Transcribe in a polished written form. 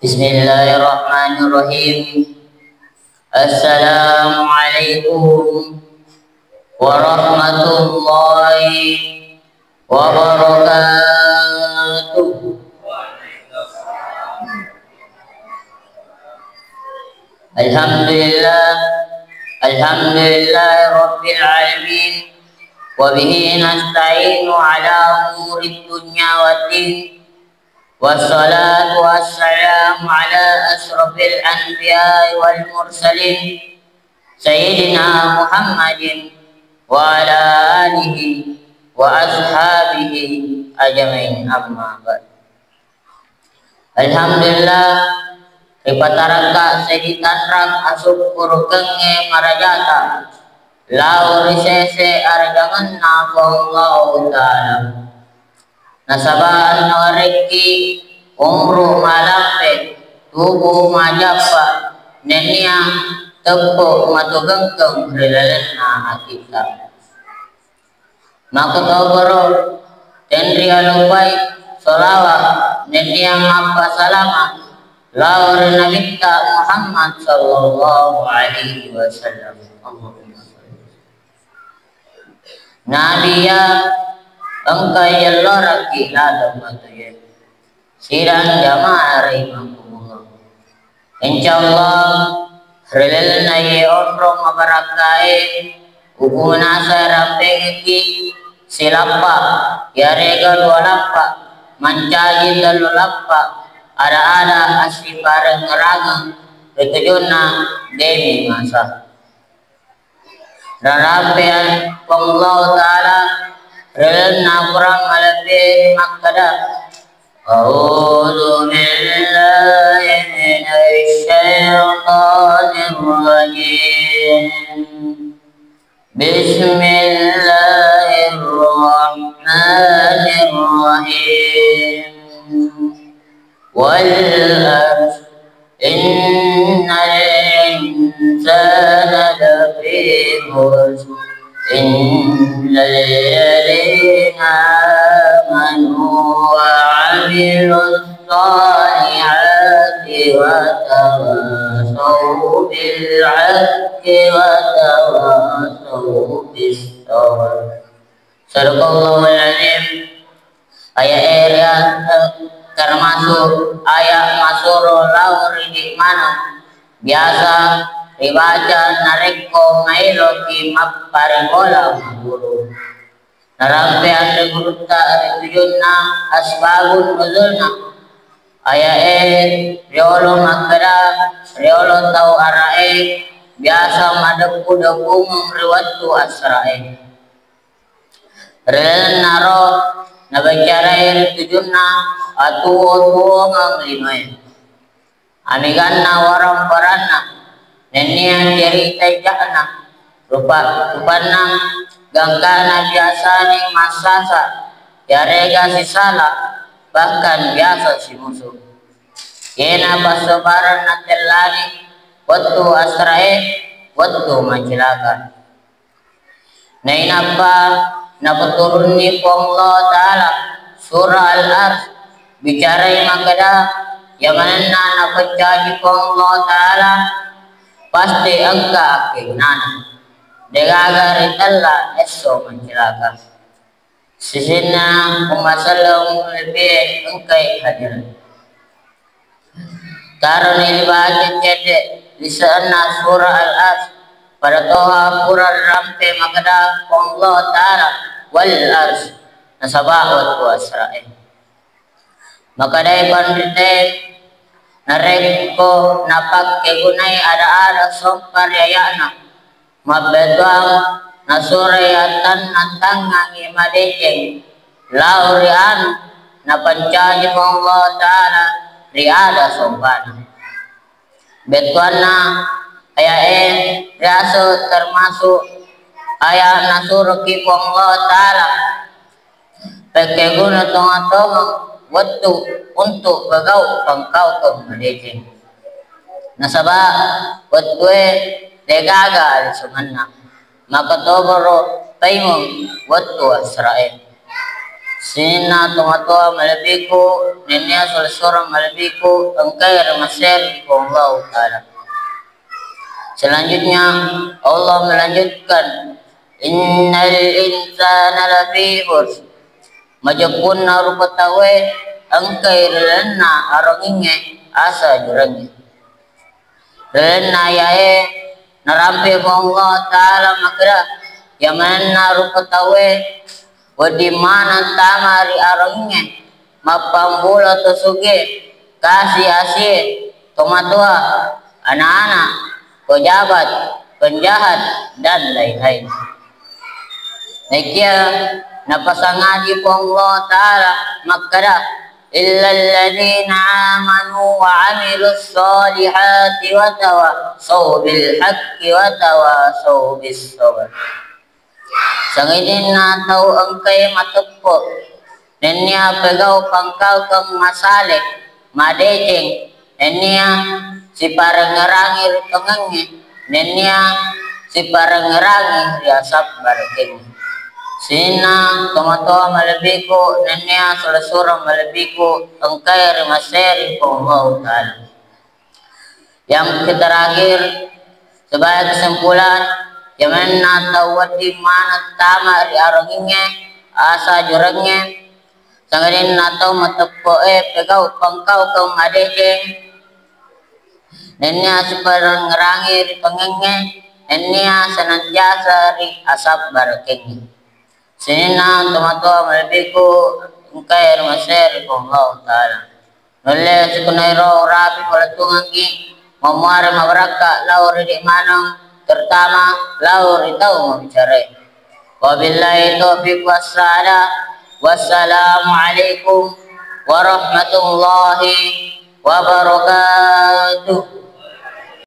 Bismillahirrahmanirrahim. Assalamualaikum warahmatullahi wabarakatuh. Alhamdulillah rabbil alamin. Wa bihi nasta'inu ala umuri dunya waddin. Wassalatu wassalamu ala asrafil anbiya'i wal mursalin Sayyidina Muhammadin wa ala alihi wa ashabihi ajmain, amma ba'd. Alhamdulillah ripataraka seditanrak asuk kurukenge marajata lauri sese arjangan nafallahu ta'ala nasabaan nawareki umru malampe tubuh majapa nenia tepuk matugengkeng rilalena kita maka tawbaro tenri alupai solawat nenia mapa salama laur nabita Muhammad sallallahu alaihi wasallam. Nabiya engkai yallora kilada matuye siran jamaah rahimakumullah. Insyaallah relelna ye onro mabarakae hubungan asara pengeki silapa yarega lualapa mancaji dalulapa ada asli bareng ngerang betujuna demi masa rarapean Allah Ta'ala relna kurang alabih makkada a'udzu billahi minasy syaithanir rajim bismillahirrahmanirrahim wal innal insana lafi khusr innal ladzina amanu wa 'amilus shalihati wa tawassaw bil 'haqqi wa tawassaw bis sabr. Sadaqallahul azim. Ayat termasuk ayat masuro lauri di mana biasa dibaca nareko mailo ki maparigola guru narampe ande gurutta ritujunna asbabun nuzulna ayat riolo makara riolo tau arae biasa madaku dagung riwatu asrae ren naro nabacarae ritujunna atuo ngamlinoy amiganna waram paranna nenia cerita jahna rupa-rupana gangkana biasa ning masasa yarega sisala bahkan biasa si musuh kena pasobaran natelani waktu asrae waktu mancilaka nainapa napeturuni Allah Ta'ala surah Al-Ars bicara makada yang mana napecaji Allah Ta'ala pasti angka kegunaan degaga ritalla eso mencilaka sisina umasalam lebih engkai hadir karena dibaca cede di sana surah Al-Ars pada toha pura rampe makada Allah Ta'ala wal ars nasabah wa asra'i maka dai pandite nareko napak kegunai ada sompar yayana mabedang nasurayatan nantangangi madeceng laurian napancaji Allah Ta'ala riada sompana betuana ayae raso termasuk ayat nasuruki Allah Ta'ala pekeguna tonga-tonga waktu untuk bagau pangkau ke madeceng nasabah waktu degaga sumanna maka toboro taimum waktu asrae Sina tumatua malabiku nenia sulasura malabiku engkai remasir Allah Ta'ala. Selanjutnya Allah melanjutkan innal insana lafi khusr majapun narupatawe engkai relena aronginge asa jurangi relena yae narampi Allah Ta'ala makra yaman narupatawe wadi mana tamari aronginge mapambula tosuge kasih asih tomatua anak-anak pejabat, penjahat dan lain-lain. Naikya napasangaji po Allah Ta'ala magkara illa alladhina amanu wa amilus salihati wa tawasaw bil haqqi wa tawasaw bis sabr. Sangidin na tau angkay matuppo nenya pegaw pangkaw kang masalik madeceng nenya si parengerangi ritongenge nenya si parengerangi riasap baraking sina tomato malabiku nenya sulasura malabiku engkai remaseri Allah Ta'ala. Yang terakhir sebagai kesimpulan yaman natawat di mana tama di aronginge asa jurangnya sangarin natau matepoe pegau pangkau kau madeceng nenya separang ngerangi ri pengenge nenya senantiasa ri asap baraking sinina tomato malabiku engkai remaseri Allah Ta'ala. Nole sikunairo rapi palatungangi memuari mabaraka lauri di manang terutama lauri tau membicare. Wabillahi taufiq wassalam. Wassalamualaikum warahmatullahi wabarakatuh.